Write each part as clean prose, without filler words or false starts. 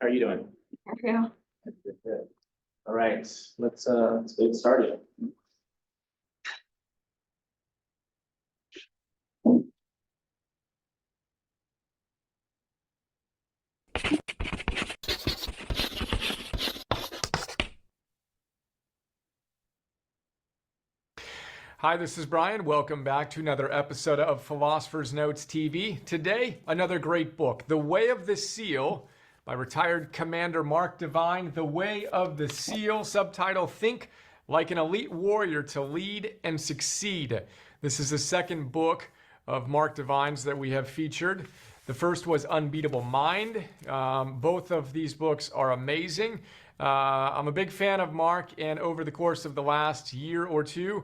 How are you doing? Yeah. Good, good. All right, let's get started. Hi, this is Brian. Welcome back to another episode of Philosopher's Notes TV. Today, another great book, The Way of the Seal by retired Commander Mark Divine. The Way of the Seal, subtitle, Think Like an Elite Warrior to Lead and Succeed. This is the second book of Mark Divine's that we have featured. The first was Unbeatable Mind. Both of these books are amazing. I'm a big fan of Mark, and over the course of the last year or two,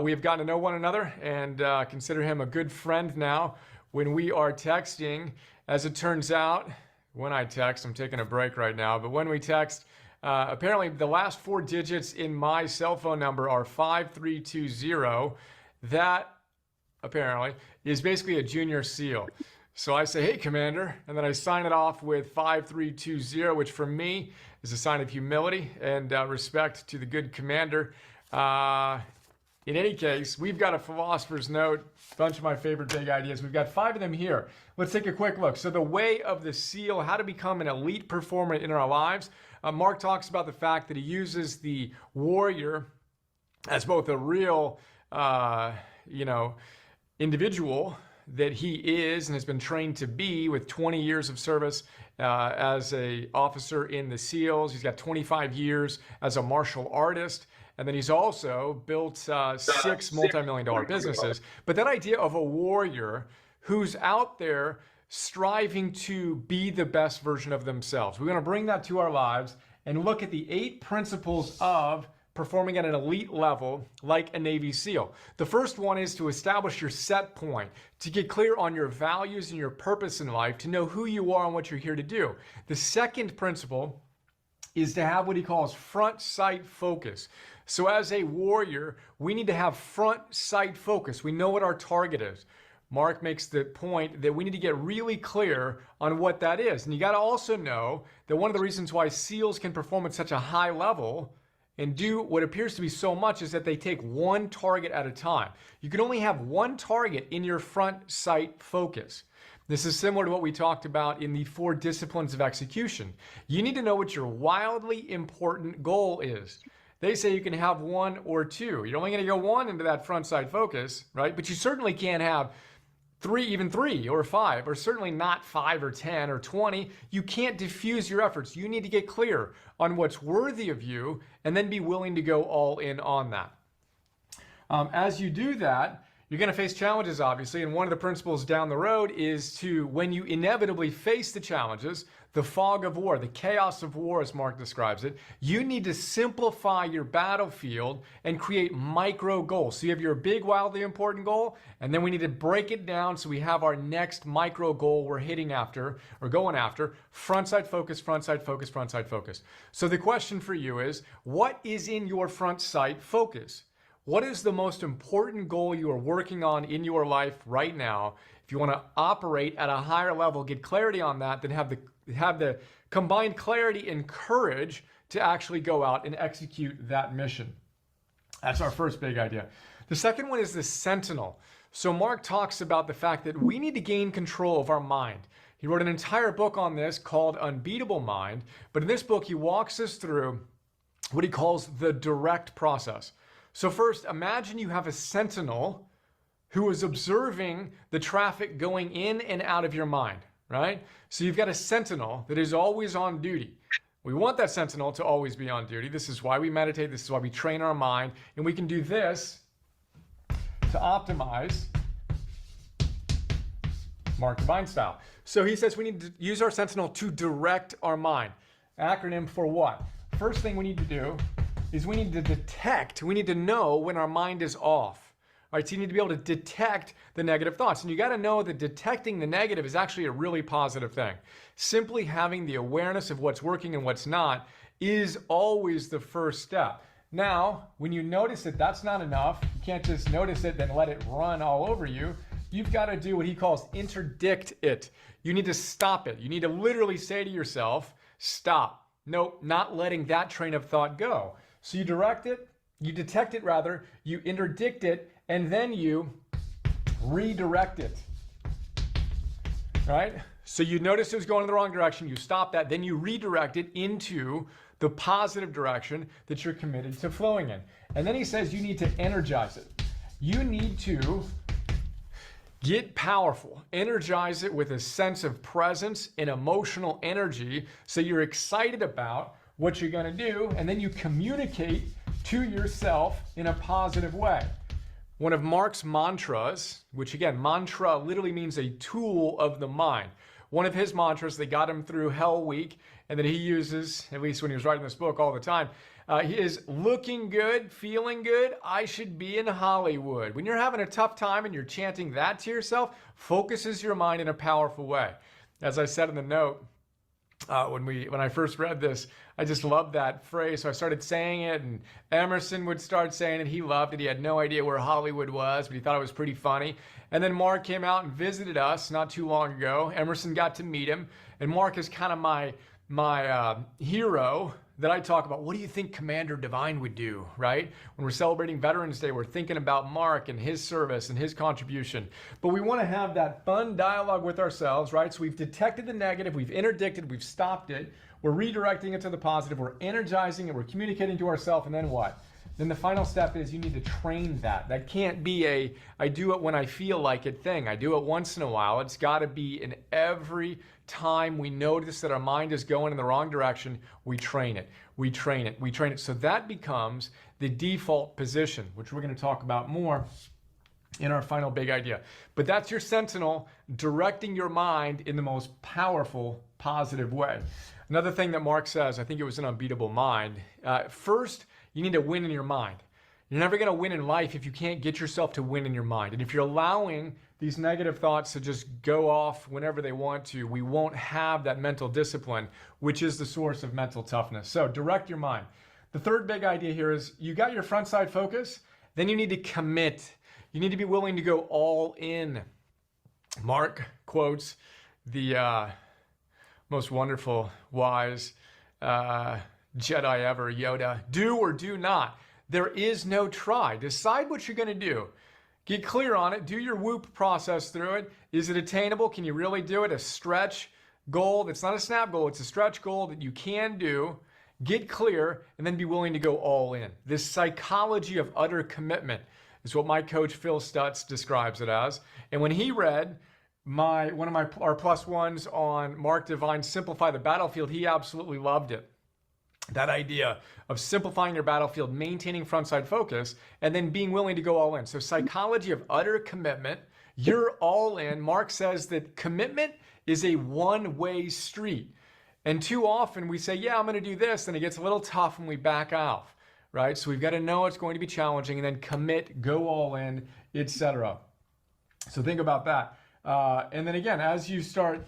we have gotten to know one another and consider him a good friend now. When we are texting, as it turns out, when I text, I'm taking a break right now, but when we text, apparently the last four digits in my cell phone number are 5320. That apparently is basically a junior SEAL. So I say, hey, Commander, and then I sign it off with 5320, which for me is a sign of humility and respect to the good commander. In any case, we've got a philosopher's note, a bunch of my favorite big ideas. We've got 5 of them here. Let's take a quick look. So the way of the SEAL, how to become an elite performer in our lives. Mark talks about the fact that he uses the warrior as both a real, individual that he is and has been trained to be with 20 years of service as an officer in the SEALs. He's got 25 years as a martial artist. And then he's also built 6 multi-million-dollar businesses. But that idea of a warrior who's out there striving to be the best version of themselves. We're going to bring that to our lives and look at the 8 principles of performing at an elite level like a Navy SEAL. The first one is to establish your set point, to get clear on your values and your purpose in life, to know who you are and what you're here to do. The second principle is to have what he calls front sight focus. So as a warrior, we need to have front sight focus. We know what our target is. Mark makes the point that we need to get really clear on what that is. And you got to also know that one of the reasons why SEALs can perform at such a high level and do what appears to be so much is that they take one target at a time. You can only have one target in your front sight focus. This is similar to what we talked about in the 4 disciplines of execution. You need to know what your wildly important goal is. They say you can have 1 or 2. You're only going to go 1 into that front sight focus, right? But you certainly can't have 3, even 3 or 5, or certainly not 5 or 10 or 20. You can't diffuse your efforts. You need to get clear on what's worthy of you and then be willing to go all in on that. As you do that, you're going to face challenges, obviously, and one of the principles down the road is to, when you inevitably face the challenges, the fog of war, the chaos of war, as Mark describes it, you need to simplify your battlefield and create micro goals. So you have your big, wildly important goal, and then we need to break it down so we have our next micro goal we're hitting after, or going after, front sight focus, front sight focus, front sight focus. So the question for you is, what is in your front sight focus? What is the most important goal you are working on in your life right now? If you want to operate at a higher level, get clarity on that, then have the combined clarity and courage to actually go out and execute that mission. That's our first big idea. The second one is the sentinel. So Mark talks about the fact that we need to gain control of our mind. He wrote an entire book on this called Unbeatable Mind, but in this book he walks us through what he calls the direct process. So first, imagine you have a sentinel who is observing the traffic going in and out of your mind, right? So you've got a sentinel that is always on duty. We want that sentinel to always be on duty. This is why we meditate. This is why we train our mind. And we can do this to optimize Mark Divine style. So he says we need to use our sentinel to direct our mind. Acronym for what? First thing we need to do is we need to detect, we need to know when our mind is off. All right, so you need to be able to detect the negative thoughts. And you got to know that detecting the negative is actually a really positive thing. Simply having the awareness of what's working and what's not is always the first step. Now, when you notice that that's not enough, you can't just notice it, then let it run all over you. You've got to do what he calls interdict it. You need to stop it. You need to literally say to yourself, stop. Nope, not letting that train of thought go. So you direct it, you detect it rather, you interdict it, and then you redirect it. Right? So you notice it was going in the wrong direction, you stop that, then you redirect it into the positive direction that you're committed to flowing in. And then he says you need to energize it. You need to get powerful, energize it with a sense of presence and emotional energy so you're excited about what you're going to do, and then you communicate to yourself in a positive way. One of Mark's mantras, which again, mantra literally means a tool of the mind. One of his mantras that got him through Hell Week and that he uses, at least when he was writing this book, all the time, he is looking good, feeling good, I should be in Hollywood. When you're having a tough time and you're chanting that to yourself, focuses your mind in a powerful way. As I said in the note, when I first read this, I just loved that phrase. So I started saying it, and Emerson would start saying it. He loved it. He had no idea where Hollywood was, but he thought it was pretty funny. And then Mark came out and visited us not too long ago. Emerson got to meet him, and Mark is kind of my hero that I talk about. What do you think Commander Divine would do, right? When we're celebrating Veterans Day, we're thinking about Mark and his service and his contribution. But we want to have that fun dialogue with ourselves, right? So we've detected the negative, we've interdicted, we've stopped it, we're redirecting it to the positive, we're energizing it, we're communicating to ourselves, and then what? Then the final step is you need to train that. That can't be a, I do it when I feel like it thing. I do it once in a while. It's got to be in every time we notice that our mind is going in the wrong direction, we train it, we train it, we train it. So that becomes the default position, which we're going to talk about more in our final big idea. But that's your sentinel directing your mind in the most powerful, positive way. Another thing that Mark says, I think it was an Unbeatable Mind, first, you need to win in your mind. You're never going to win in life if you can't get yourself to win in your mind. And if you're allowing these negative thoughts to just go off whenever they want to, we won't have that mental discipline, which is the source of mental toughness. So direct your mind. The third big idea here is you got your front side focus, then you need to commit. You need to be willing to go all in. Mark quotes the most wonderful, wise Jedi ever, Yoda. Do or do not. There is no try. Decide what you're going to do. Get clear on it. Do your whoop process through it. Is it attainable? Can you really do it? A stretch goal. It's not a snap goal. It's a stretch goal that you can do. Get clear and then be willing to go all in. This psychology of utter commitment is what my coach Phil Stutz describes it as. And when he read one of our plus ones on Mark Divine's Simplify the Battlefield, he absolutely loved it. That idea of simplifying your battlefield, maintaining frontside focus, and then being willing to go all in. So psychology of utter commitment, you're all in. Mark says that commitment is a one-way street. And too often we say, yeah, I'm going to do this, and it gets a little tough when we back off, right? So we've got to know it's going to be challenging and then commit, go all in, etc. So think about that. And then again, as you start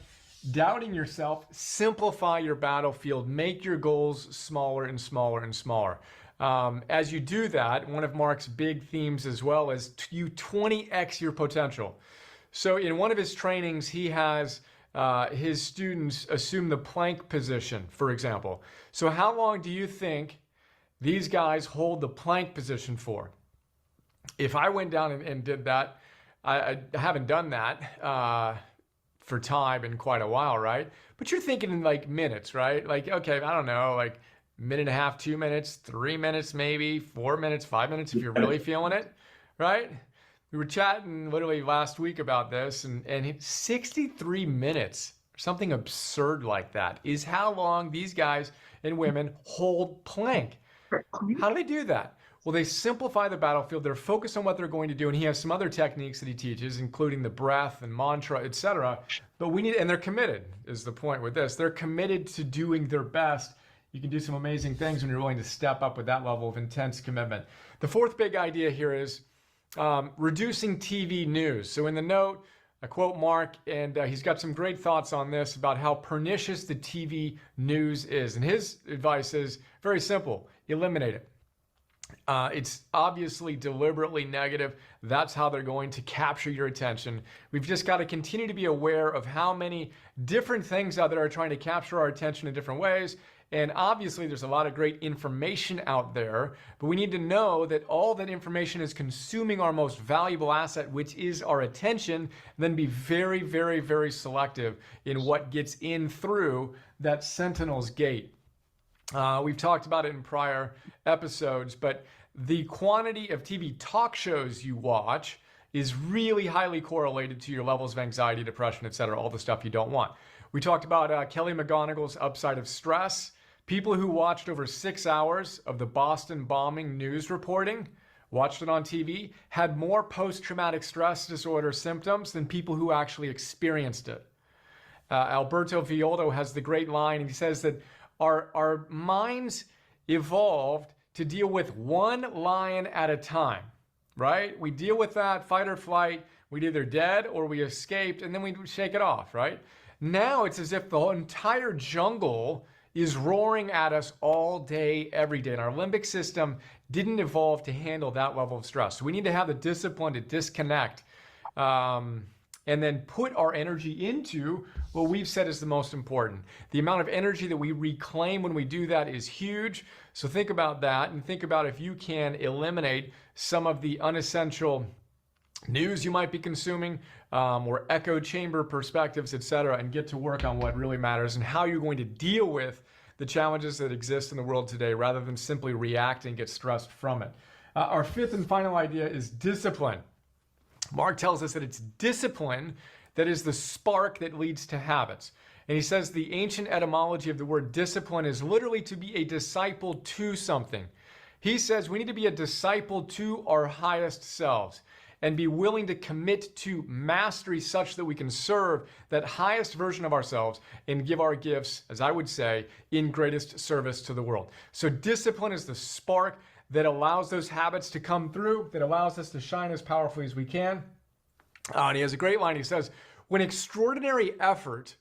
doubting yourself, simplify your battlefield, make your goals smaller and smaller and smaller. As you do that, one of Mark's big themes as well is you 20x your potential. So in one of his trainings, he has his students assume the plank position, for example. So how long do you think these guys hold the plank position for? If I went down and did that, I haven't done that for time in quite a while, right? But you're thinking in like minutes, right? Like, okay, I don't know, like minute and a half, 2 minutes, 3 minutes, maybe 4 minutes, 5 minutes, if you're really feeling it, right? We were chatting literally last week about this, and 63 minutes, something absurd like that, is how long these guys and women hold plank. How do they do that? Well, they simplify the battlefield. They're focused on what they're going to do. And he has some other techniques that he teaches, including the breath and mantra, etc. But and they're committed, is the point with this. They're committed to doing their best. You can do some amazing things when you're willing to step up with that level of intense commitment. The fourth big idea here is reducing TV news. So in the note, I quote Mark, and he's got some great thoughts on this about how pernicious the TV news is. And his advice is very simple: eliminate it. It's obviously deliberately negative. That's how they're going to capture your attention. We've just got to continue to be aware of how many different things out there are trying to capture our attention in different ways. And obviously, there's a lot of great information out there, but we need to know that all that information is consuming our most valuable asset, which is our attention, and then be very, very, very selective in what gets in through that sentinel's gate. We've talked about it in prior episodes, but the quantity of TV talk shows you watch is really highly correlated to your levels of anxiety, depression, etc., all the stuff you don't want. We talked about Kelly McGonigal's Upside of Stress. People who watched over 6 hours of the Boston bombing news reporting, watched it on TV, had more post-traumatic stress disorder symptoms than people who actually experienced it. Alberto Villoldo has the great line, and he says that our minds evolved to deal with one lion at a time, right? We deal with that fight or flight. We're either dead or we escaped, and then we shake it off, right? Now it's as if the whole entire jungle is roaring at us all day, every day. And our limbic system didn't evolve to handle that level of stress. So we need to have the discipline to disconnect and then put our energy into what we've said is the most important. The amount of energy that we reclaim when we do that is huge. So think about that, and think about if you can eliminate some of the unessential news you might be consuming, or echo chamber perspectives, etc., and get to work on what really matters and how you're going to deal with the challenges that exist in the world today rather than simply react and get stressed from it. Our fifth and final idea is discipline. Mark tells us that it's discipline that is the spark that leads to habits. And he says the ancient etymology of the word discipline is literally to be a disciple to something. He says we need to be a disciple to our highest selves and be willing to commit to mastery such that we can serve that highest version of ourselves and give our gifts, as I would say, in greatest service to the world. So discipline is the spark that allows those habits to come through, that allows us to shine as powerfully as we can. And he has a great line. He says, when extraordinary effort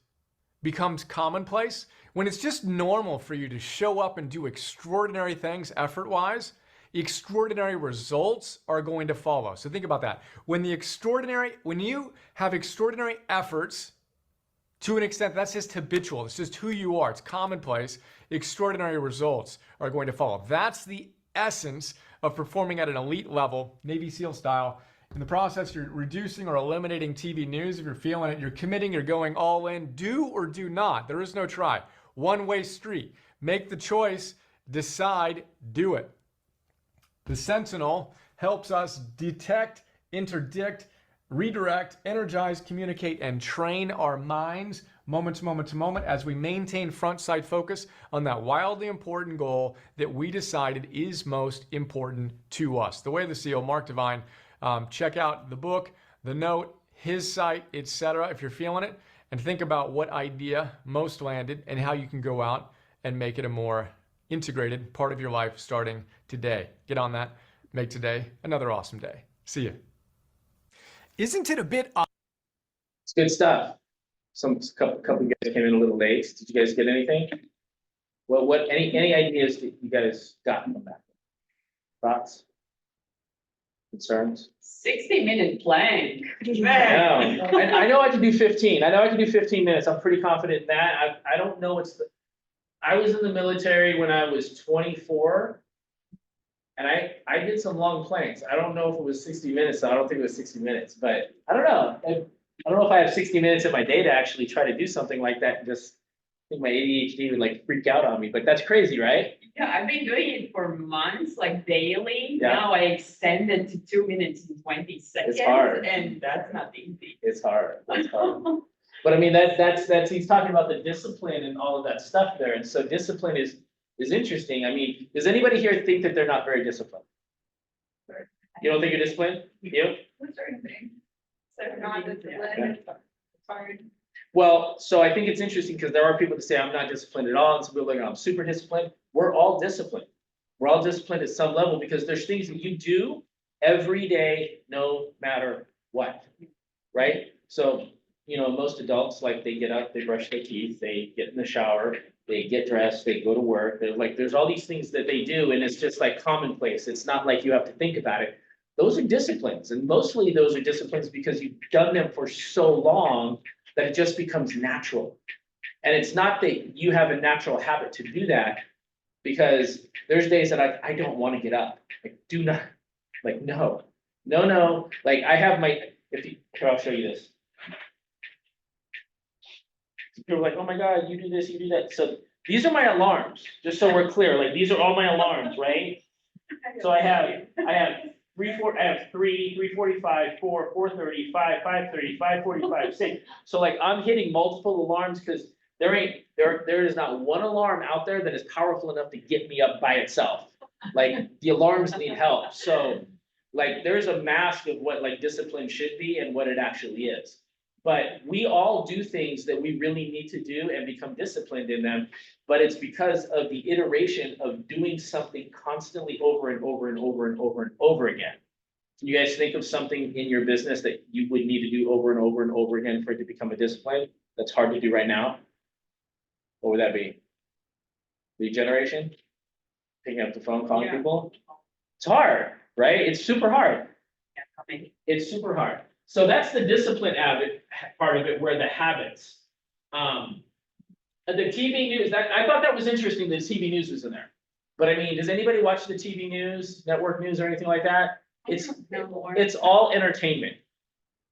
becomes commonplace, when it's just normal for you to show up and do extraordinary things effort-wise, extraordinary results are going to follow. So think about that. When you have extraordinary efforts, to an extent, that's just habitual. It's just who you are. It's commonplace. Extraordinary results are going to follow. That's the essence of performing at an elite level, Navy SEAL style. In the process, you're reducing or eliminating TV news. If you're feeling it, you're committing, you're going all in. Do or do not. There is no try. One-way street. Make the choice, decide, do it. The Sentinel helps us detect, interdict, redirect, energize, communicate, and train our minds moment to moment to moment as we maintain front sight focus on that wildly important goal that we decided is most important to us. The Way of the SEAL, Mark Divine. Check out the book, the note, his site, etc. if you're feeling it, and think about what idea most landed and how you can go out and make it a more integrated part of your life starting today. Get on that. Make today another awesome day. See you. Isn't it a bit odd? It's good stuff. Couple of guys came in a little late. Did you guys get anything? Any ideas that you guys got from that? Thoughts? Concerns? 60-minute plank. I know I can do 15. I know I can do 15 minutes. I'm pretty confident in that. I don't know I was in the military when I was 24. And I did some long planks. I don't know if it was 60 minutes. So I don't think it was 60 minutes, but I don't know. I don't know if I have 60 minutes in my day to actually try to do something like that. And just I think my ADHD would like freak out on me, but that's crazy, right? Yeah, I've been doing it for months, like daily. Yeah. Now I extended to 2 minutes and 20 seconds. It's hard. And that's not easy. It's hard. It's hard. But I mean, that's he's talking about the discipline and all of that stuff there. And so discipline is interesting. I mean, does anybody here think that they're not very disciplined? You don't think you're disciplined? You? Certain things. So not disciplined. It's hard. Well, so I think it's interesting because there are people that say I'm not disciplined at all, and some people are like, I'm super disciplined. We're all disciplined. We're all disciplined at some level because there's things that you do every day, no matter what, right? So, most adults, like they get up, they brush their teeth, they get in the shower, they get dressed, they go to work, they're like, there's all these things that they do, and it's just like commonplace, it's not like you have to think about it. Those are disciplines, and mostly those are disciplines because you've done them for so long that it just becomes natural. And it's not that you have a natural habit to do that, because there's days that I don't wanna get up, like, do not, like, no. No, like, I have my, here, I'll show you this. People are like, oh my God, you do this, you do that. So these are my alarms, just so we're clear, like, these are all my alarms, right? So I have 3:45, 4:30, 5:30, 5:45, 6. So like, I'm hitting multiple alarms, because there is not one alarm out there that is powerful enough to get me up by itself. Like, the alarms need help, so like, there's a mask of what like discipline should be and what it actually is. But we all do things that we really need to do and become disciplined in them, but it's because of the iteration of doing something constantly over and over and over and over and over again. Can you guys think of something in your business that you would need to do over and over and over again for it to become a discipline that's hard to do right now? What would that be? Lead generation? Picking up the phone, calling Yeah. people? It's hard, right? It's super hard. It's super hard. So that's the discipline part of it, where the habits. The TV news, I thought that was interesting, that TV news was in there. But I mean, does anybody watch the TV news, network news, or anything like that? It's all entertainment.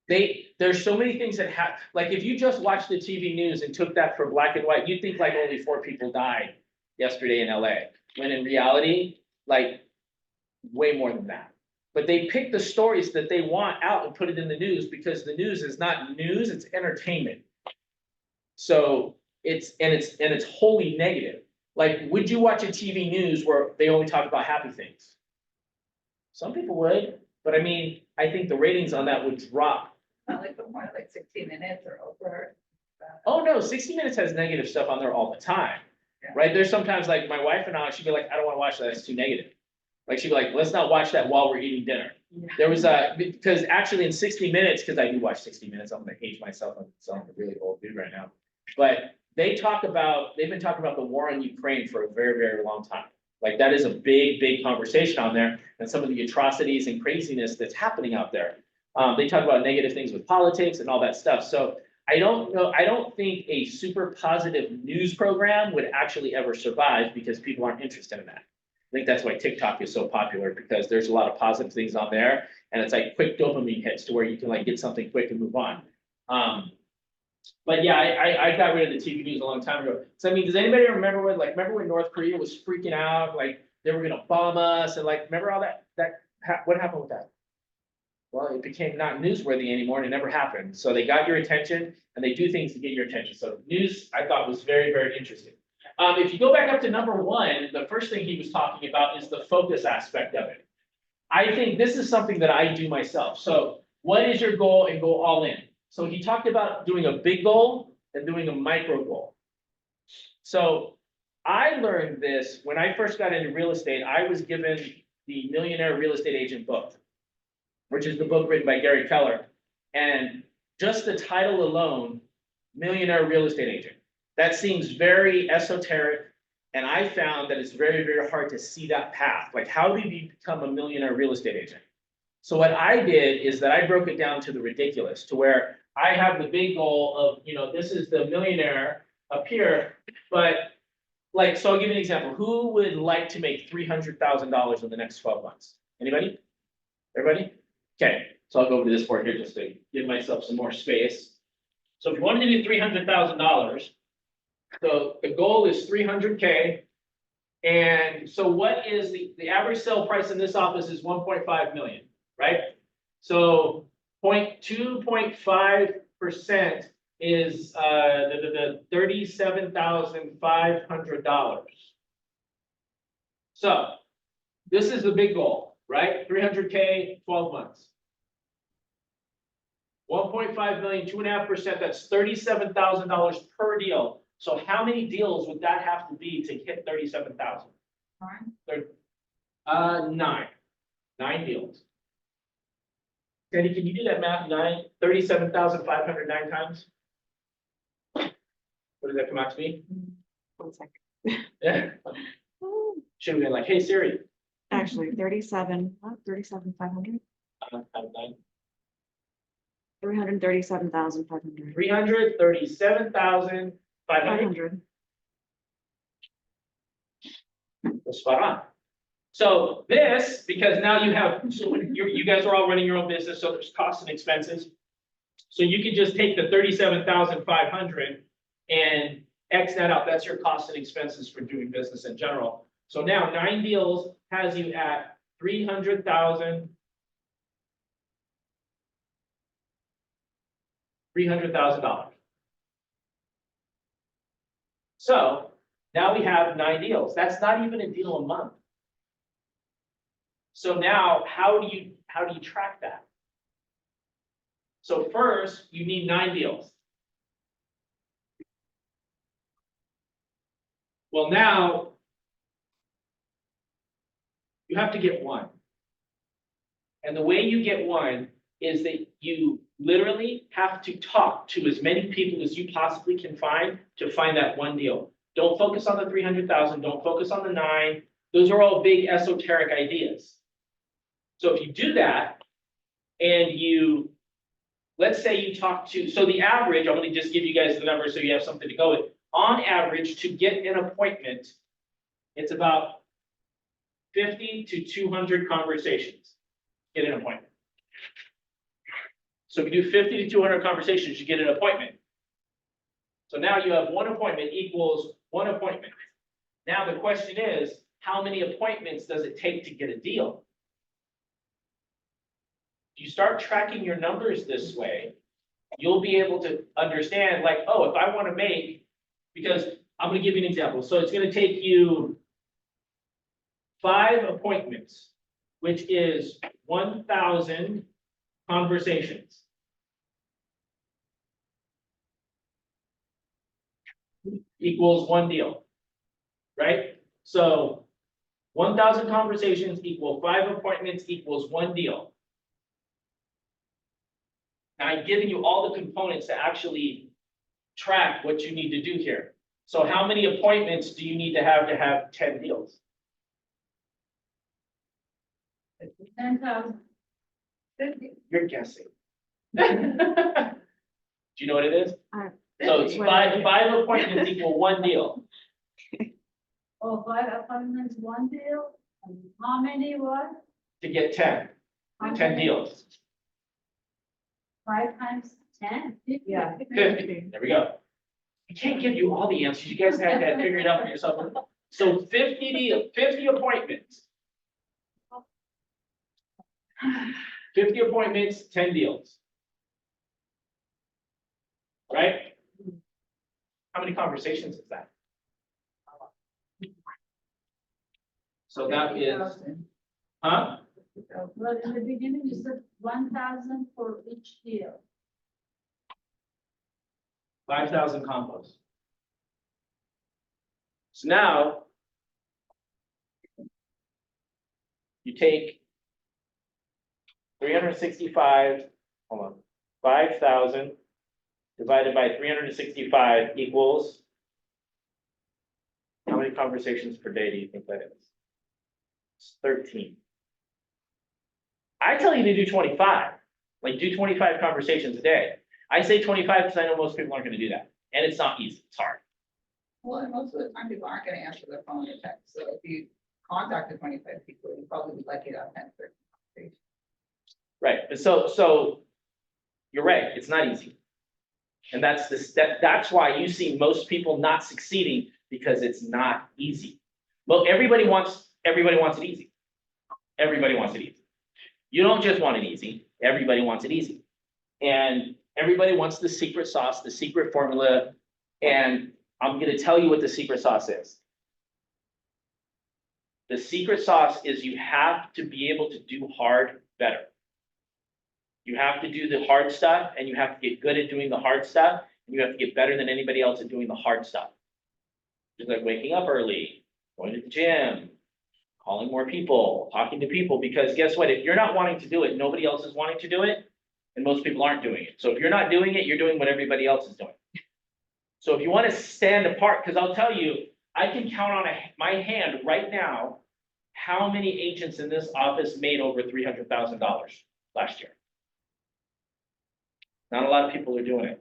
There's so many things that like, if you just watched the TV news and took that for black and white, you'd think like only 4 people died yesterday in LA. When in reality, like, way more than that. But they pick the stories that they want out and put it in the news, because the news is not news, it's entertainment. So it's wholly negative. Like, would you watch a TV news where they only talk about happy things? Some people would, but I mean, I think the ratings on that would drop. Not like the more like 60 minutes or over. Oh no, 60 Minutes has negative stuff on there all the time, Yeah. right? There's sometimes like my wife and I, she'd be like, I don't wanna watch that, it's too negative. Like, she'd be like, let's not watch that while we're eating dinner. There was because actually in 60 Minutes, because I do watch 60 Minutes, I'm gonna age myself, I'm sounding a really old dude right now. But they've been talking about the war in Ukraine for a very, very long time. Like, that is a big, big conversation on there, and some of the atrocities and craziness that's happening out there. They talk about negative things with politics and all that stuff. So I don't think a super positive news program would actually ever survive, because people aren't interested in that. I think that's why TikTok is so popular, because there's a lot of positive things on there, and it's like quick dopamine hits to where you can like get something quick and move on. But yeah, I got rid of the TV news a long time ago. So I mean, does anybody remember when North Korea was freaking out, like they were gonna bomb us, and like, remember all that, what happened with that? Well, it became not newsworthy anymore, and it never happened. So they got your attention, and they do things to get your attention. So news, I thought, was very, very interesting. If you go back up to number 1, the first thing he was talking about is the focus aspect of it. I think this is something that I do myself. So what is your goal, and go all in? So he talked about doing a big goal and doing a micro goal. So I learned this when I first got into real estate. I was given the Millionaire Real Estate Agent book, which is the book written by Gary Keller. And just the title alone, Millionaire Real Estate Agent, that seems very esoteric. And I found that it's very, very hard to see that path. Like, how do you become a millionaire real estate agent? So what I did is that I broke it down to the ridiculous, to where I have the big goal of, this is the millionaire up here, but like, so I'll give you an example. Who would like to make $300,000 in the next 12 months? Anybody? Everybody? Okay, so I'll go over to this board here just to give myself some more space. So if you wanted to do $300,000, so the goal is 300K. And so what is the average sale price in this office is 1.5 million, right? So 2.5% is the $37,500. So this is the big goal, right? 300K, 12 months. 1.5 million, 2.5%, that's $37,000 per deal. So how many deals would that have to be to hit 37,000? 9. 9 deals. Sandy, can you do that math? 37,509 times? What does that come out to be? 1 second. Should have been like, hey Siri. Actually, 37,500, I'm 337,500. 337,500. 500. Spot on. So this, because now you have, so when you guys are all running your own business, so there's costs and expenses. So you could just take the 37,500 and X that out. That's your costs and expenses for doing business in general. So now 9 deals has you at 300,000. $300,000. So now we have 9 deals. That's not even a deal a month. So now how do you track that? So first, you need 9 deals. Well, now you have to get 1. And the way you get 1 is that you literally have to talk to as many people as you possibly can find to find that 1 deal. Don't focus on the 300,000, don't focus on the 9. Those are all big esoteric ideas. So if you do that and let's say you talk to, so the average, I'm going to just give you guys the number so you have something to go with. On average, to get an appointment, it's about 50 to 200 conversations. Get an appointment. So if you do 50 to 200 conversations, you get an appointment. So now you have 1 appointment equals 1 appointment. Now the question is, how many appointments does it take to get a deal? If you start tracking your numbers this way, you'll be able to understand like, oh, if I want to make, because I'm going to give you an example. So it's going to take you 5 appointments, which is 1,000 conversations. Equals 1 deal, right? So 1,000 conversations equal 5 appointments equals 1 deal. Now I've given you all the components to actually track what you need to do here. So how many appointments do you need to have 10 deals? 10,000. 50. You're guessing. Do you know what it is? So it's 5 appointments equal 1 deal. Oh, 5 appointments, 1 deal, and how many what? To get 10, How 10 many? deals. 5 times 10, 50. Yeah. 50, there we go. I can't give you all the answers, you guys have to figure it out for yourself. So 50 appointments. 50 appointments, 10 deals. Right? How many conversations is that? So that is, huh? Well, in the beginning, you said 1,000 for each deal. 5,000 combos. So now you take 365, hold on, 5,000 divided by 365 equals, how many conversations per day do you think that is? It's 13. I tell you to do 25, like do 25 conversations a day. I say 25 because I know most people aren't going to do that. And it's not easy, it's hard. Well, and most of the time people aren't gonna answer their phone or text, so if you contacted 25 people, you probably would like it out of 10, 13. Right, but so you're right, it's not easy. And that's why you see most people not succeeding, because it's not easy. Well, everybody wants it easy. Everybody wants it easy. You don't just want it easy, everybody wants it easy. And everybody wants the secret sauce, the secret formula, and I'm gonna tell you what the secret sauce is. The secret sauce is you have to be able to do hard better. You have to do the hard stuff, and you have to get good at doing the hard stuff, and you have to get better than anybody else at doing the hard stuff. Just like waking up early, going to the gym, calling more people, talking to people, because guess what? If you're not wanting to do it, nobody else is wanting to do it, and most people aren't doing it. So if you're not doing it, you're doing what everybody else is doing. So if you want to stand apart, because I'll tell you, I can count on my hand right now, how many agents in this office made over $300,000 last year? Not a lot of people are doing it.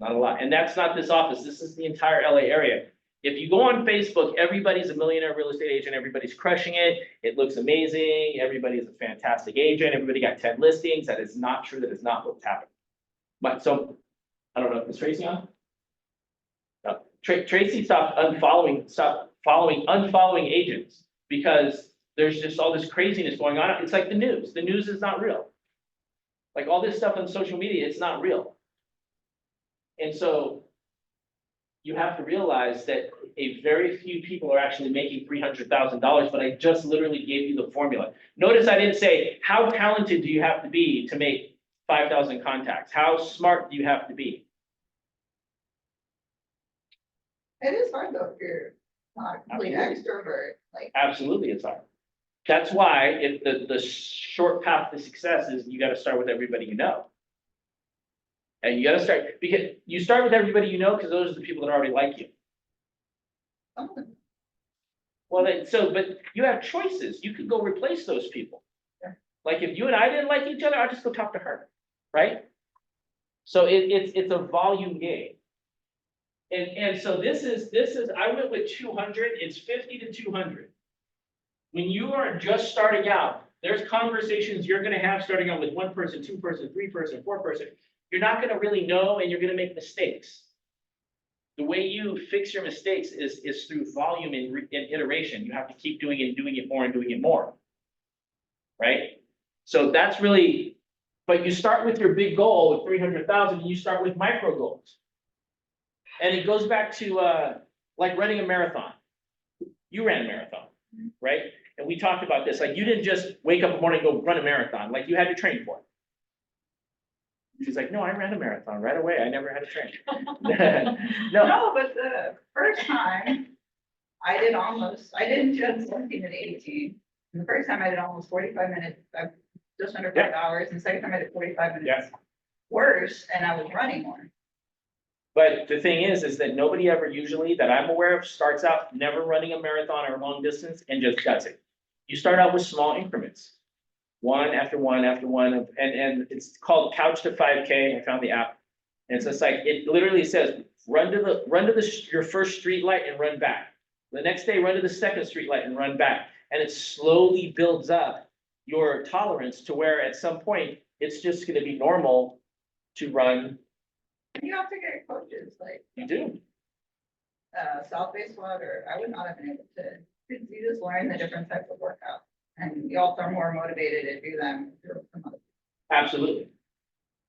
Not a lot. And that's not this office. This is the entire LA area. If you go on Facebook, everybody's a millionaire real estate agent. Everybody's crushing it. It looks amazing. Everybody is a fantastic agent. Everybody got 10 listings. That is not true. That is not what's happening. But so, I don't know, is Tracy on? No. Tracy stopped unfollowing agents because there's just all this craziness going on. It's like the news. The news is not real. Like all this stuff on social media, it's not real. And so you have to realize that a very few people are actually making $300,000, but I just literally gave you the formula. Notice I didn't say, how talented do you have to be to make 5,000 contacts? How smart do you have to be? It is hard though, if you're not a complete Absolutely. extrovert, like, Absolutely, it's hard. That's why if the short path to success is you gotta start with everybody you know. And you gotta start, because you start with everybody you know, because those are the people that already like you. some of them, Well, then, but you have choices. You could go replace those people. Yeah. Like if you and I didn't like each other, I'll just go talk to her, right? So it's a volume game. And so this is, I went with 200, it's 50 to 200. When you are just starting out, there's conversations you're gonna have starting out with one person, two person, three person, four person. You're not gonna really know and you're gonna make mistakes. The way you fix your mistakes is through volume and iteration. You have to keep doing it and doing it more and doing it more. Right? So that's really, but you start with your big goal of 300,000 and you start with micro goals. And it goes back to like running a marathon. You ran a marathon, right? And we talked about this, like you didn't just wake up in the morning and go run a marathon, like you had to train for it. She's like, no, I ran a marathon right away. I never had to train. No, no, but the first time I didn't just 17 and 18. And the first time I did almost 45 minutes, just under 5 Yeah. hours, and the second time I did 45 minutes Yeah. worse, and I was running more. but the thing is that nobody ever usually, that I'm aware of, starts out never running a marathon or a long distance and just does it. You start out with small increments. One after one after one, and it's called Couch to 5K. I found the app. And it's just like, it literally says, run to your first street light and run back. The next day, run to the second street light and run back. And it slowly builds up your tolerance to where at some point, it's just gonna be normal to run. And you have to get coaches, like, You do. South Bay Squad, or I would not have been able to, because you just learn the different types of workouts. And you also are more motivated to do them through some other. Absolutely.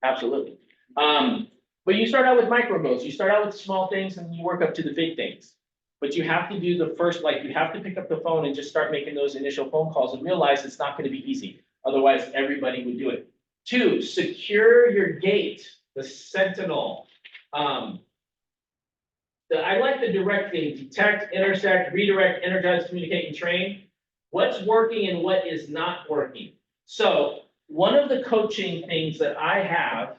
Absolutely. But you start out with micro goals. You start out with small things and you work up to the big things. But you have to do the first, like you have to pick up the phone and just start making those initial phone calls and realize it's not going to be easy. Otherwise, everybody would do it. 2, secure your gate, the sentinel. I like the direct thing: detect, intersect, redirect, energize, communicate, and train. What's working and what is not working. So one of the coaching things that I have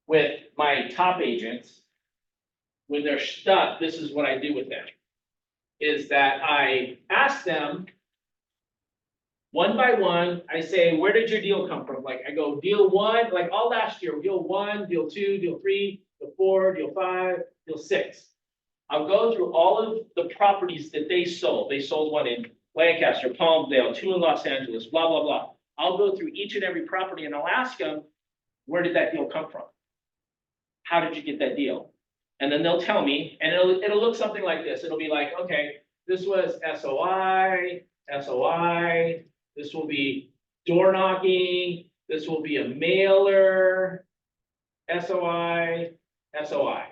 with my top agents, when they're stuck, this is what I do with them, is that I ask them one by one, I say, where did your deal come from? Like I go, deal 1, like all last year, deal 1, deal 2, deal 3, deal 4, deal 5, deal 6. I'll go through all of the properties that they sold. They sold one in Lancaster, Palmdale, 2 in Los Angeles, blah, blah, blah. I'll go through each and every property and I'll ask them, where did that deal come from? How did you get that deal? And then they'll tell me, and it'll look something like this. It'll be like, okay, this was SOI, SOI, this will be door knocking, this will be a mailer, SOI, SOI.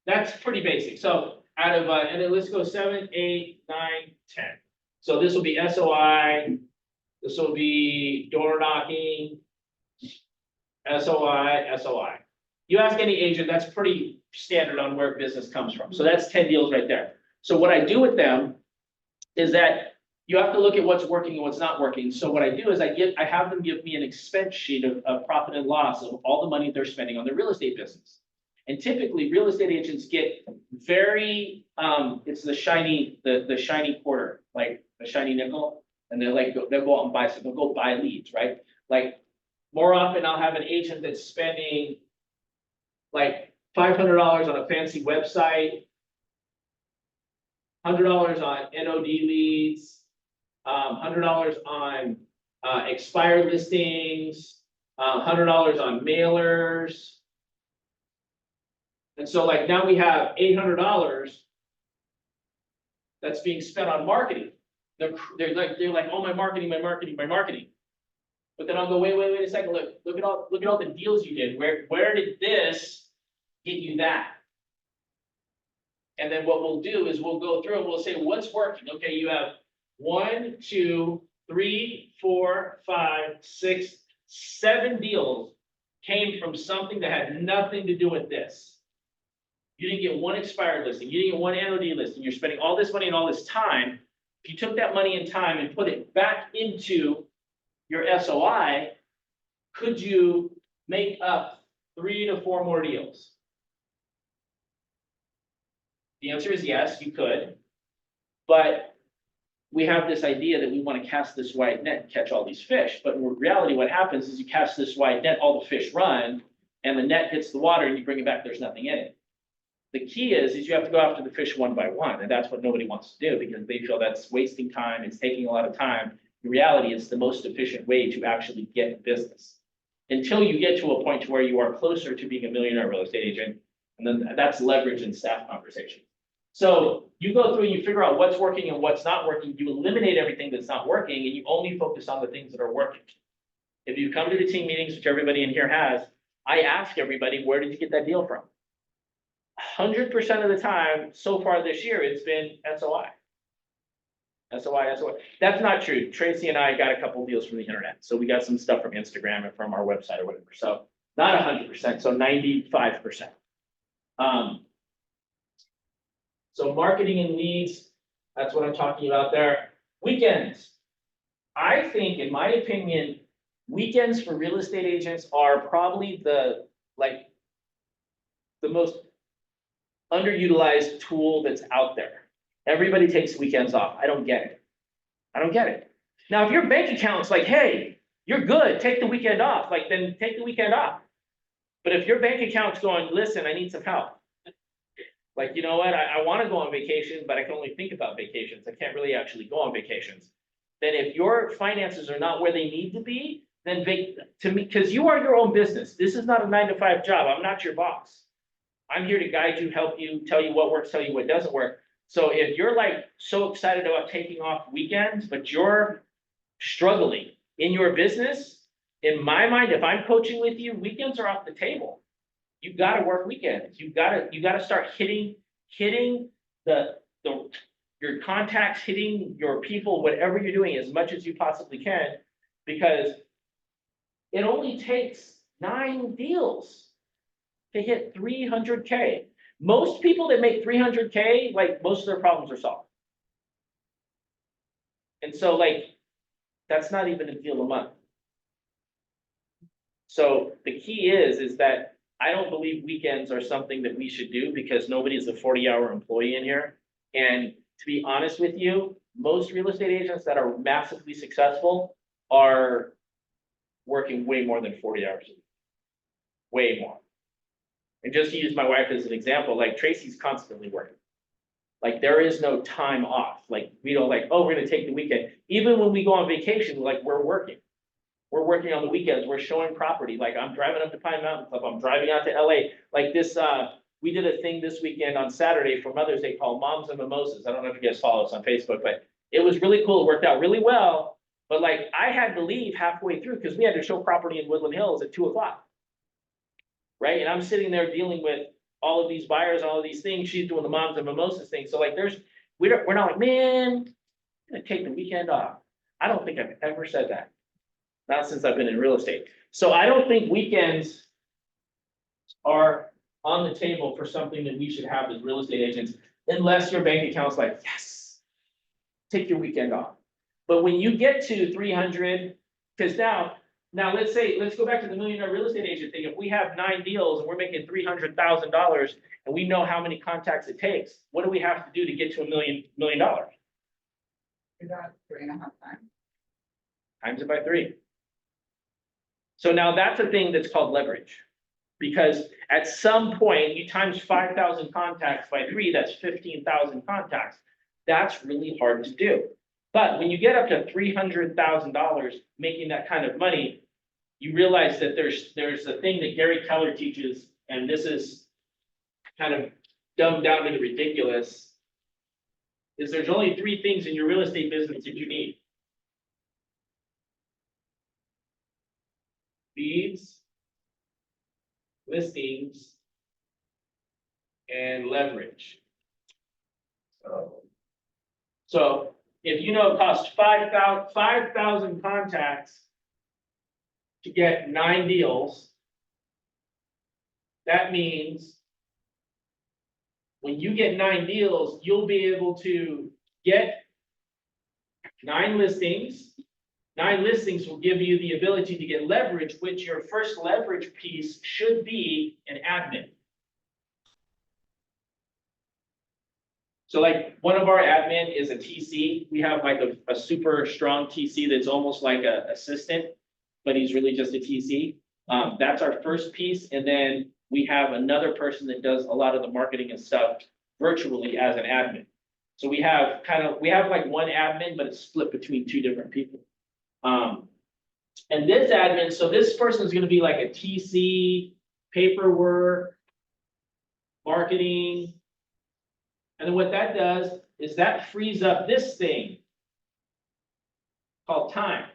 That's pretty basic. So out of, and then let's go 7, 8, 9, 10. So this will be SOI, this will be door knocking, SOI, SOI. You ask any agent, that's pretty standard on where business comes from. So that's 10 deals right there. So what I do with them is that you have to look at what's working and what's not working. So what I do is I have them give me an expense sheet of profit and loss of all the money they're spending on their real estate business. And typically, real estate agents get very, it's the shiny quarter, like the shiny nickel. And they're like, they'll go out and buy, so they'll go buy leads, right? Like, more often I'll have an agent that's spending like $500 on a fancy website, $100 on NOD leads, $100 on expired listings, $100 on mailers. And so like now we have $800 that's being spent on marketing. They're like, oh, my marketing. But then I'll go, wait a second, look at all the deals you did. Where did this get you that? And then what we'll do is we'll go through and we'll say, what's working? Okay, you have 1, 2, 3, 4, 5, 6, 7 deals came from something that had nothing to do with this. You didn't get one expired listing, you didn't get one NOD listing, you're spending all this money and all this time. If you took that money and time and put it back into your SOI, could you make up 3 to 4 more deals? The answer is yes, you could. But we have this idea that we want to cast this wide net and catch all these fish. But in reality, what happens is you cast this wide net, all the fish run, and the net hits the water and you bring it back, there's nothing in it. The key is you have to go after the fish one by one, and that's what nobody wants to do because they feel that's wasting time, it's taking a lot of time. In reality, it's the most efficient way to actually get business. Until you get to a point to where you are closer to being a millionaire real estate agent, and then that's leverage and staff conversation. So you go through and you figure out what's working and what's not working, you eliminate everything that's not working, and you only focus on the things that are working. If you come to the team meetings, which everybody in here has, I ask everybody, where did you get that deal from? 100% of the time so far this year, it's been SOI. SOI. That's not true. Tracy and I got a couple deals from the internet. So we got some stuff from Instagram and from our website or whatever. So not 100%, so 95%. So marketing and leads, that's what I'm talking about there. Weekends. I think, in my opinion, weekends for real estate agents are probably the most underutilized tool that's out there. Everybody takes weekends off. I don't get it. Now, if your bank account's like, hey, you're good, take the weekend off, then take the weekend off. But if your bank account's going, listen, I need some help. You know what, I want to go on vacation, but I can only think about vacations. I can't really actually go on vacations. Then if your finances are not where they need to be, then to me, because you are your own business. This is not a 9-to-5 job. I'm not your boss. I'm here to guide you, help you, tell you what works, tell you what doesn't work. So if you're so excited about taking off weekends, but you're struggling in your business, in my mind, if I'm coaching with you, weekends are off the table. You got to work weekends. You got to start hitting your contacts, hitting your people, whatever you're doing as much as you possibly can, because it only takes 9 deals to hit 300K. Most people that make 300K, most of their problems are solved. And so that's not even a deal a month. So the key is that I don't believe weekends are something that we should do because nobody's a 40-hour employee in here. And to be honest with you, most real estate agents that are massively successful are working way more than 40 hours a week. Way more. And just to use my wife as an example, Tracy's constantly working. There is no time off. We don't oh, we're gonna take the weekend. Even when we go on vacation, we're working. We're working on the weekends, we're showing property. I'm driving up to Pine Mountain Club, I'm driving out to LA. We did a thing this weekend on Saturday for Mother's Day called Moms and Mimosas. I don't know if you guys follow us on Facebook, but it was really cool. It worked out really well. But I had to leave halfway through because we had to show property in Woodland Hills at 2:00. Right? And I'm sitting there dealing with all of these buyers, all of these things. She's doing the Moms and Mimosas thing. So we're not man, I'm gonna take the weekend off. I don't think I've ever said that. Not since I've been in real estate. So I don't think weekends are on the table for something that we should have as real estate agents, unless your bank account's yes, take your weekend off. But when you get to 300, because now Now, let's go back to the millionaire real estate agent thing. If we have 9 deals and we're making $300,000 and we know how many contacts it takes, what do we have to do to get to $1 million? Do that 3.5 times. Times it by 3. So now that's a thing that's called leverage. Because at some point, you times 5,000 contacts by 3, that's 15,000 contacts. That's really hard to do. But when you get up to $300,000 making that kind of money, you realize that there's a thing that Gary Keller teaches, and this is kind of dumbed down to the ridiculous, is there's only 3 things in your real estate business that you need. Leads, listings, and leverage. So if you know it costs 5,000 contacts to get 9 deals, that means when you get 9 deals, you'll be able to get 9 listings. 9 listings will give you the ability to get leverage, which your first leverage piece should be an admin. So like one of our admin is a TC. We have like a super strong TC that's almost like an assistant, but he's really just a TC. That's our first piece. And then we have another person that does a lot of the marketing and stuff virtually as an admin. So we have like one admin, but it's split between 2 different people. And this admin, so this person is going to be like a TC, paperwork, marketing. And then what that does is that frees up this thing called time.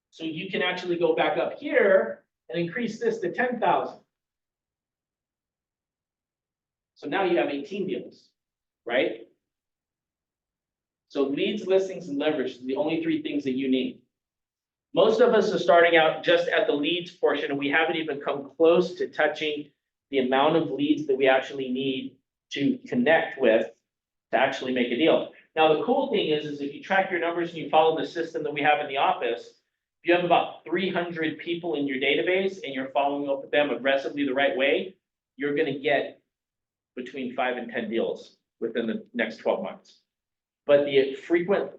So you can actually go back up here and increase this to 10,000. So now you have 18 deals, right? So leads, listings, and leverage are the only 3 things that you need. Most of us are starting out just at the leads portion, and we haven't even come close to touching the amount of leads that we actually need to connect with to actually make a deal. Now, the cool thing is if you track your numbers and you follow the system that we have in the office, if you have about 300 people in your database and you're following up with them aggressively the right way, you're going to get between 5 and 10 deals within the next 12 months. But the frequent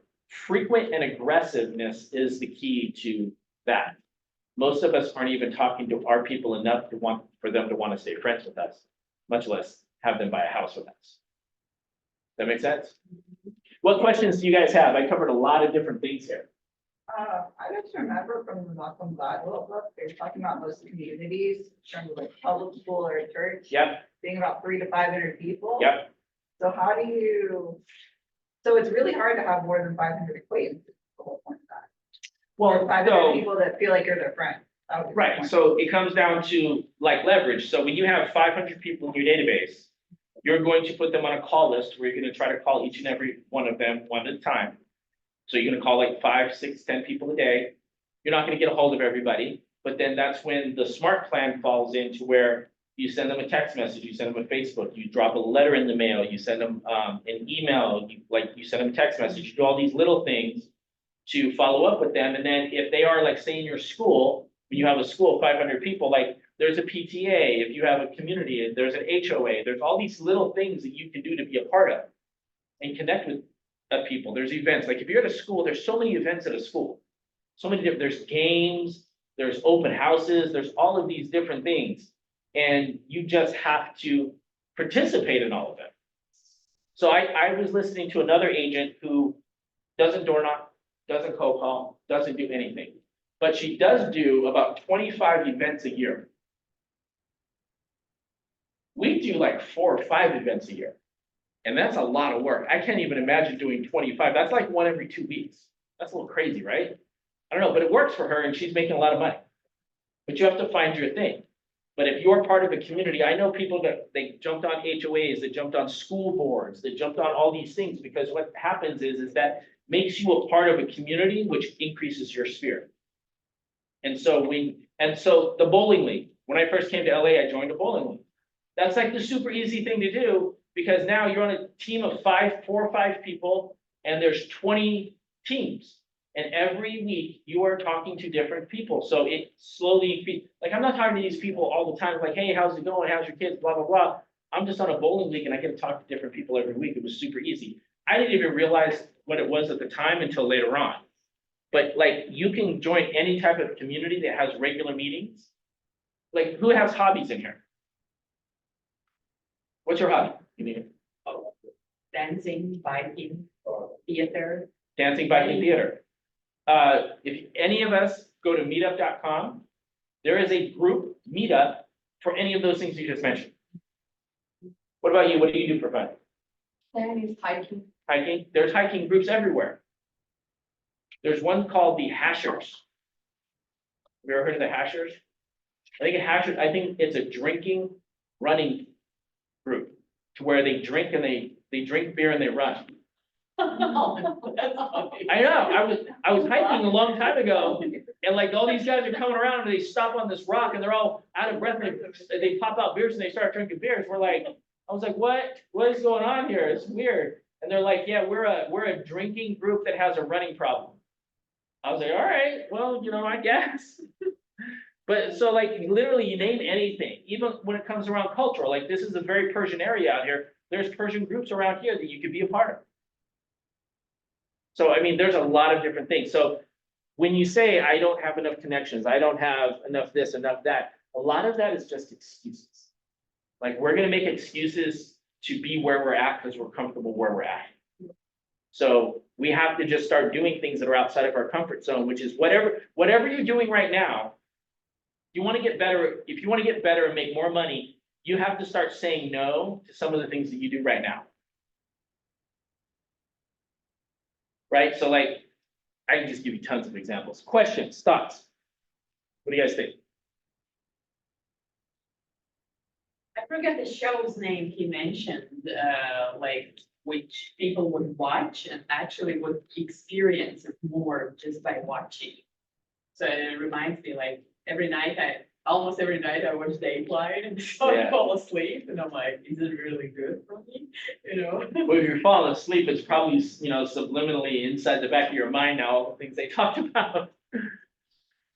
and aggressiveness is the key to that. Most of us aren't even talking to our people enough for them to want to stay friends with us, much less have them buy a house with us. That make sense? What questions do you guys have? I covered a lot of different things here. I just remember from the Malcolm Gladwell book, they're talking about most communities, in terms of like public school or a church. Yep, Being about 300 to 500 people. yep. So how do you, so it's really hard to have more than 500 acquaintances, the whole point of that. Or 500 people that feel like you're their friend. That would be the Right, point. so it comes down to like leverage. So when you have 500 people in your database, you're going to put them on a call list where you're going to try to call each and every one of them one at a time. So you're going to call like 5, 6, 10 people a day. You're not going to get a hold of everybody, but then that's when the smart plan falls into where you send them a text message, you send them a Facebook, you drop a letter in the mail, you send them an email, you send them a text message, you do all these little things to follow up with them. And then if they are like, say in your school, when you have a school of 500 people, like there's a PTA, if you have a community, there's an HOA, there's all these little things that you can do to be a part of and connect with people. There's events, like if you're at a school, there's so many events at a school. So many different, there's games, there's open houses, there's all of these different things. And you just have to participate in all of them. So I was listening to another agent who doesn't door knock, doesn't cold call, doesn't do anything. But she does do about 25 events a year. We do like 4 or 5 events a year. And that's a lot of work. I can't even imagine doing 25. That's like 1 every 2 weeks. That's a little crazy, right? I don't know, but it works for her and she's making a lot of money. But you have to find your thing. But if you're part of a community, I know people that they jumped on HOAs, that jumped on school boards, that jumped on all these things, because what happens is that makes you a part of a community, which increases your spirit. And so the bowling league, when I first came to LA, I joined a bowling league. That's like the super easy thing to do, because now you're on a team of 4 or 5 people and there's 20 teams. And every week you are talking to different people. So it slowly, like, I'm not talking to these people all the time, like, hey, how's it going? How's your kids? Blah, blah, blah. I'm just on a bowling league and I get to talk to different people every week. It was super easy. I didn't even realize what it was at the time until later on. But like, you can join any type of community that has regular meetings. Like, who has hobbies in here? What's your hobby? You mean, Dancing, biking, theater. dancing, biking, theater. If any of us go to meetup.com, there is a group meetup for any of those things you just mentioned. What about you? What do you do for fun? Tennis, hiking. Hiking? There's hiking groups everywhere. There's one called the Hashers. Have you ever heard of the Hashers? I think it's a drinking, running group to where they drink and they drink beer and they run. Oh, that's funny. I know, I was hiking a long time ago, and like all these guys are coming around and they stop on this rock and they're all out of breath, and they pop out beers and they start drinking beers. I was like, what is going on here? It's weird. And they're like, yeah, we're a drinking group that has a running problem. I was like, all right, well, I guess. But so like, literally you name anything, even when it comes around cultural, like this is a very Persian area out here. There's Persian groups around here that you could be a part of. So, I mean, there's a lot of different things. So when you say, I don't have enough connections, I don't have enough this, enough that, a lot of that is just excuses. Like, we're gonna make excuses to be where we're at because we're comfortable where we're at. So we have to just start doing things that are outside of our comfort zone, which is whatever you're doing right now. You want to get better. If you want to get better and make more money, you have to start saying no to some of the things that you do right now. Right? So like, I can just give you tons of examples. Questions, thoughts? What do you guys think? I forget the show's name he mentioned, like which people would watch and actually would experience it more just by watching. So it reminds me, like almost every night I watch Dateline and so Yeah. I fall asleep and I'm like, is it really good for me? Well, if you're falling asleep, it's probably, subliminally inside the back of your mind now, all the things they talked about.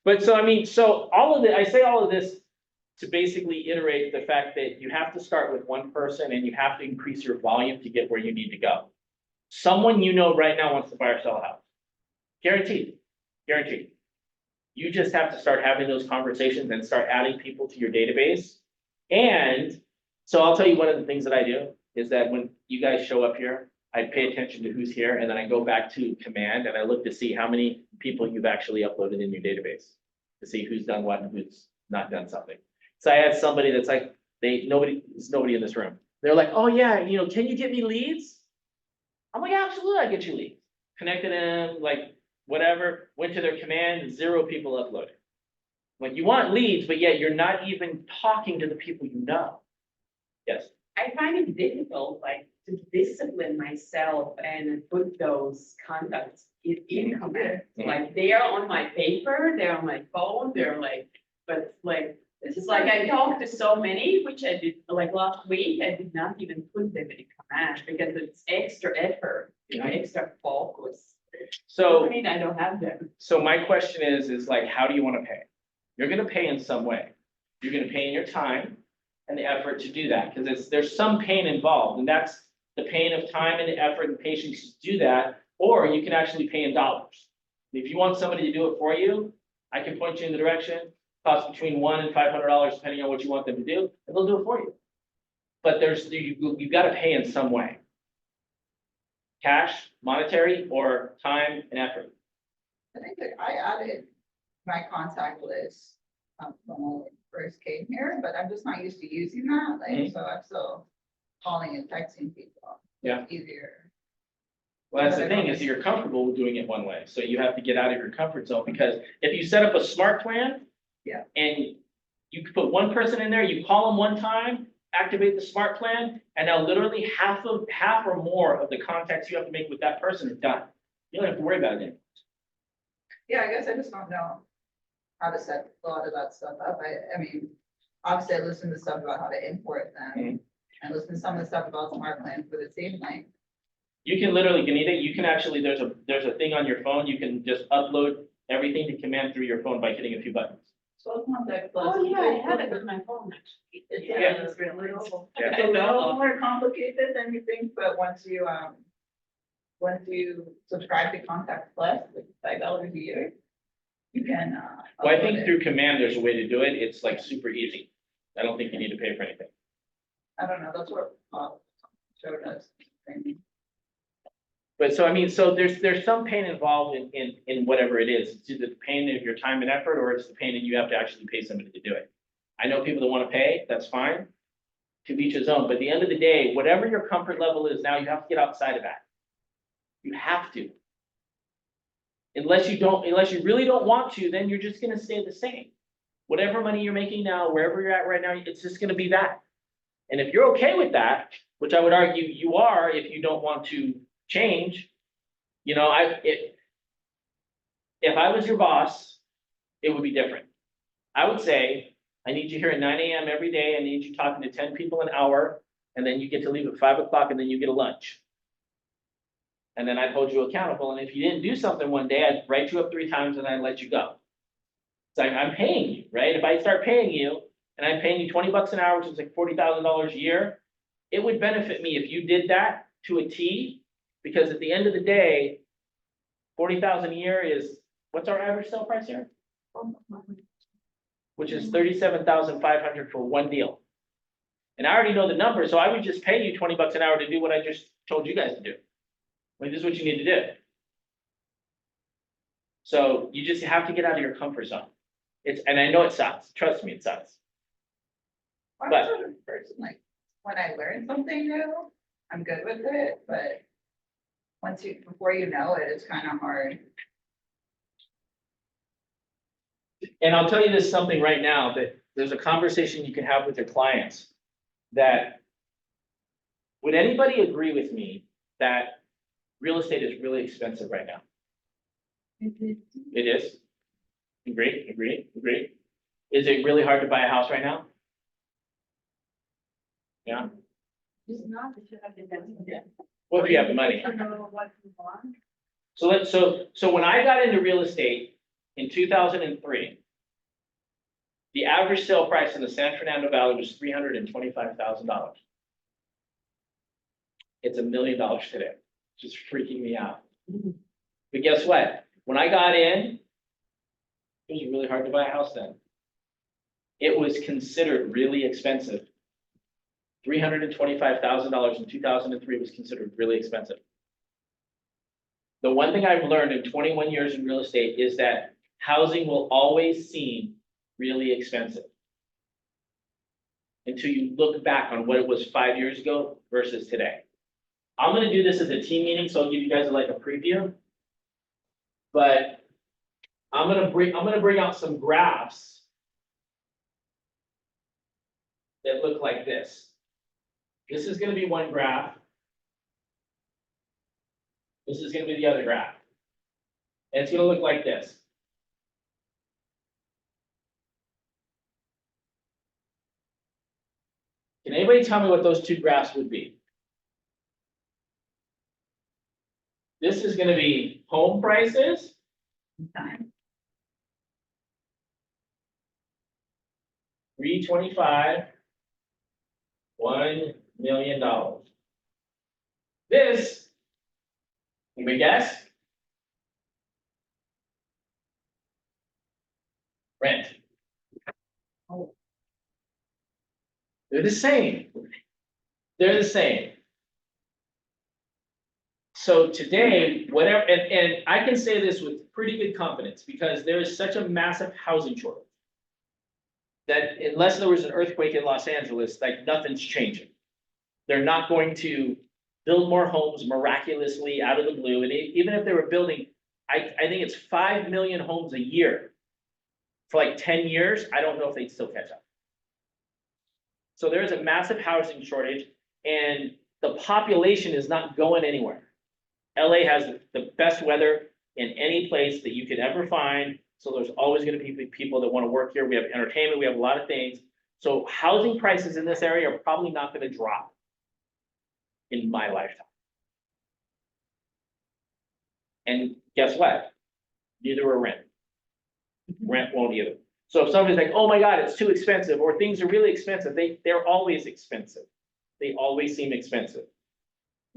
But so, I mean, I say all of this to basically iterate the fact that you have to start with one person and you have to increase your volume to get where you need to go. Someone right now wants to buy or sell a house. Guaranteed, guaranteed. You just have to start having those conversations and start adding people to your database. And so I'll tell you, one of the things that I do is that when you guys show up here, I pay attention to who's here, and then I go back to command and I look to see how many people you've actually uploaded in your database to see who's done what and who's not done something. So I had somebody that's like, there's nobody in this room. They're like, oh yeah, can you get me leads? I'm like, absolutely, I get you leads. Connected them, like whatever, went to their command, 0 people uploaded. Like, you want leads, but yet you're not even talking to the people you know. Yes. I find it difficult, like, to discipline myself and put those contacts in command. Mhm. Like, they are on my paper, they're on my phone, but like, it's like I talked to so many, which I did, like last week, I did not even put them in command because it's extra effort, extra focus. So, I mean, I don't have them. so my question is like, how do you want to pay? You're gonna pay in some way. You're gonna pay in your time and the effort to do that, because there's some pain involved, and that's the pain of time and the effort and patience to do that, or you can actually pay in dollars. If you want somebody to do it for you, I can point you in the direction, costs between $100 and $500, depending on what you want them to do, and they'll do it for you. But you've got to pay in some way. Cash, monetary, or time and effort. I think that I added my contact list when I first came here, but I'm just not used to using that, like, so I'm still calling and texting people. Yeah. It's easier. Well, that's the thing, is you're comfortable with doing it one way, so you have to get out of your comfort zone, because if you set up a smart plan. Yeah. And you could put one person in there, you call them one time, activate the smart plan, and now literally half or more of the contacts you have to make with that person are done. You don't have to worry about it. Yeah, I guess I just don't know how to set a lot of that stuff up. I mean, obviously I listened to stuff about how to import them. Mhm. And listen to some of the stuff about smart plan for the same link. You can literally, Ganita, you can actually, there's a thing on your phone, you can just upload everything to command through your phone by hitting a few buttons. So contact plus. Oh, yeah, I have it on my phone, actually. It's Yeah. it's a little Yeah. it's a little more complicated than you think, but once you subscribe to Contact Plus, like $5 a year, you can, Well, I upload think it. through command, there's a way to do it. It's like super easy. I don't think you need to pay for anything. I don't know, that's what, showed us. But so, I mean, so there's some pain involved in whatever it is. It's either the pain of your time and effort, or it's the pain that you have to actually pay somebody to do it. I know people that want to pay, that's fine. To each his own, but at the end of the day, whatever your comfort level is now, you have to get outside of that. You have to. Unless you really don't want to, then you're just gonna stay the same. Whatever money you're making now, wherever you're at right now, it's just gonna be that. And if you're okay with that, which I would argue you are if you don't want to change, you know, if I was your boss, it would be different. I would say, I need you here at 9 a.m. every day, I need you talking to 10 people an hour, and then you get to leave at 5 o'clock, and then you get a lunch. And then I'd hold you accountable, and if you didn't do something one day, I'd write you up 3 times and I'd let you go. So I'm paying you, right? If I start paying you, and I'm paying you $20 an hour, which is like $40,000 a year, it would benefit me if you did that to a T, because at the end of the day, 40,000 a year is, what's our average sale price here? Which is 37,500 for one deal. And I already know the number, so I would just pay you $20 an hour to do what I just told you guys to do. I mean, this is what you need to do. So you just have to get out of your comfort zone. And I know it sucks, trust me, it sucks. I'm But- sort of person, like, when I learn something new, I'm good with it, but before you know it, it's kind of hard. And I'll tell you this something right now, that there's a conversation you can have with your clients. That, would anybody agree with me that real estate is really expensive right now? It is. Agree. Is it really hard to buy a house right now? Yeah, It's not, it should have been done. well, if you have the money. You know what you want. So when I got into real estate in 2003, the average sale price in the San Fernando Valley was $325,000. It's $1 million today, which is freaking me out. But guess what? When I got in, it was really hard to buy a house then. It was considered really expensive. $325,000 in 2003 was considered really expensive. The one thing I've learned in 21 years in real estate is that housing will always seem really expensive until you look back on what it was 5 years ago versus today. I'm gonna do this as a team meeting, so I'll give you guys like a preview. But I'm gonna bring out some graphs that look like this. This is gonna be one graph. This is gonna be the other graph. And it's gonna look like this. Can anybody tell me what those two graphs would be? This is gonna be home prices. Time. 325, $1 million. This, anybody guess? Rent. They're the same. They're the same. So today, whatever, and I can say this with pretty good confidence, because there is such a massive housing shortage that unless there was an earthquake in Los Angeles, like nothing's changing. They're not going to build more homes miraculously out of the blue. And even if they were building, I think it's 5 million homes a year for like 10 years. I don't know if they'd still catch up. So there is a massive housing shortage, and the population is not going anywhere. LA has the best weather in any place that you could ever find. So there's always going to be people that want to work here. We have entertainment, we have a lot of things. So housing prices in this area are probably not going to drop in my lifetime. And guess what? Neither are rent. Rent won't either. So if somebody's like, oh my God, it's too expensive, or things are really expensive, they're always expensive. They always seem expensive.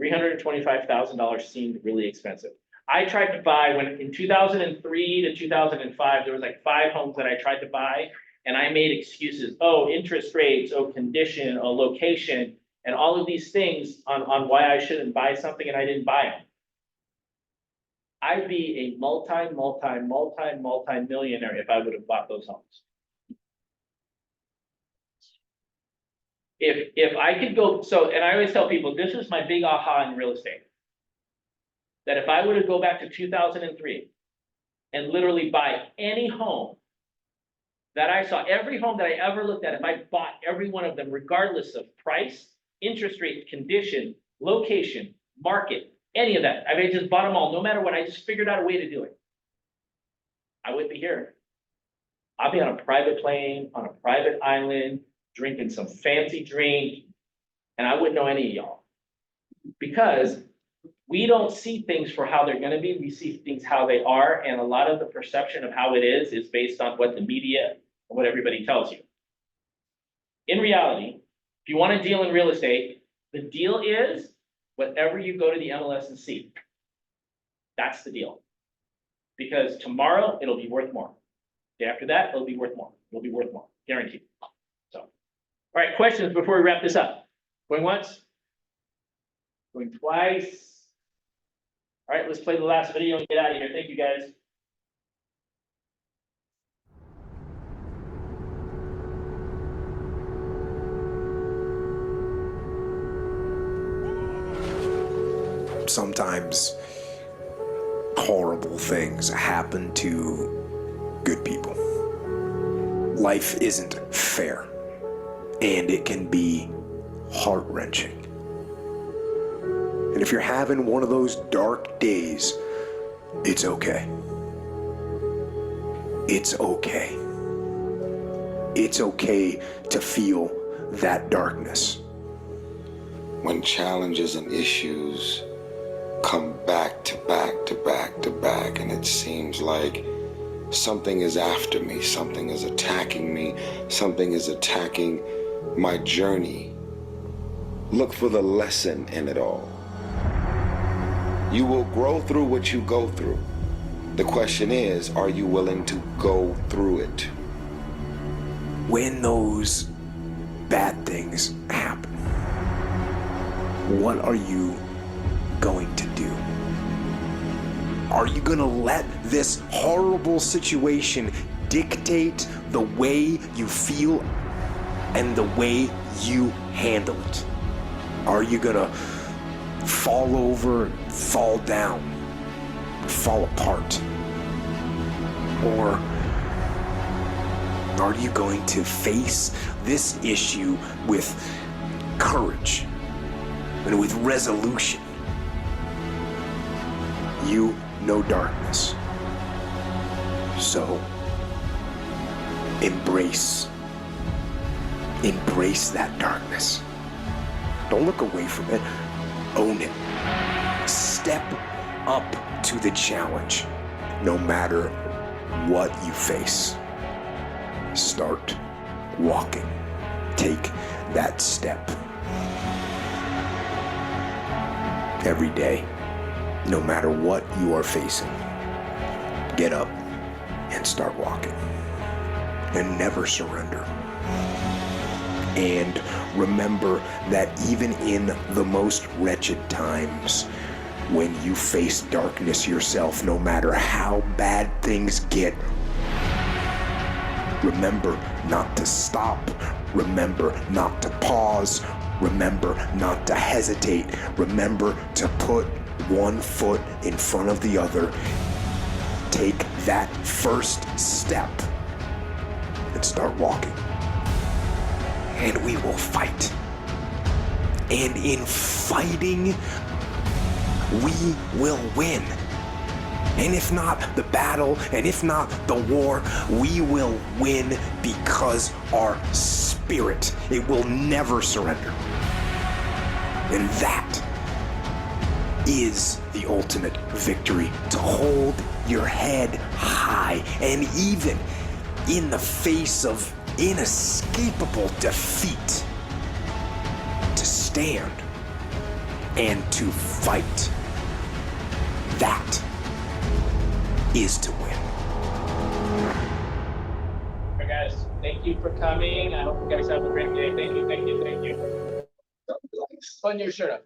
$325,000 seemed really expensive. I tried to buy when in 2003 to 2005, there was like 5 homes that I tried to buy, and I made excuses. Oh, interest rates, oh, condition, oh, location, and all of these things on why I shouldn't buy something, and I didn't buy them. I'd be a multi-millionaire if I would have bought those homes. If I could go, so, and I always tell people, this is my big aha in real estate. That if I were to go back to 2003 and literally buy any home that I saw, every home that I ever looked at, if I bought every one of them, regardless of price, interest rate, condition, location, market, any of that, I mean, just bought them all, no matter what, I just figured out a way to do it. I wouldn't be here. I'll be on a private plane, on a private island, drinking some fancy drink, and I wouldn't know any of y'all. Because we don't see things for how they're gonna be, we see things how they are, and a lot of the perception of how it is based on what the media and what everybody tells you. In reality, if you want to deal in real estate, the deal is whatever you go to the MLS and see. That's the deal. Because tomorrow, it'll be worth more. Day after that, it'll be worth more. It'll be worth more, guaranteed. So, all right, questions before we wrap this up? Going once? Going twice? All right, let's play the last video and get out of here. Thank you, guys. Sometimes horrible things happen to good people. Life isn't fair, and it can be heart-wrenching. And if you're having one of those dark days, it's okay. It's okay. It's okay to feel that darkness. When challenges and issues come back to back to back to back, and it seems like something is after me, something is attacking me, something is attacking my journey, look for the lesson in it all. You will grow through what you go through. The question is, are you willing to go through it? When those bad things happen, what are you going to do? Are you gonna let this horrible situation dictate the way you feel and the way you handle it? Are you gonna fall over, fall down, fall apart? Or are you going to face this issue with courage and with resolution? You know darkness, so embrace that darkness. Don't look away from it, own it. Step up to the challenge, no matter what you face. Start walking, take that step. Every day, no matter what you are facing, get up and start walking. And never surrender. And remember that even in the most wretched times, when you face darkness yourself, no matter how bad things get, remember not to stop. Remember not to pause. Remember not to hesitate. Remember to put one foot in front of the other. Take that first step and start walking. And we will fight. And in fighting, we will win. And if not the battle, and if not the war, we will win because our spirit, it will never surrender. And that is the ultimate victory. To hold your head high, and even in the face of inescapable defeat, to stand and to fight. That is to win. All right, guys, thank you for coming. I hope you guys have a great day. Thank you, thank you, thank you. Button your shirt up.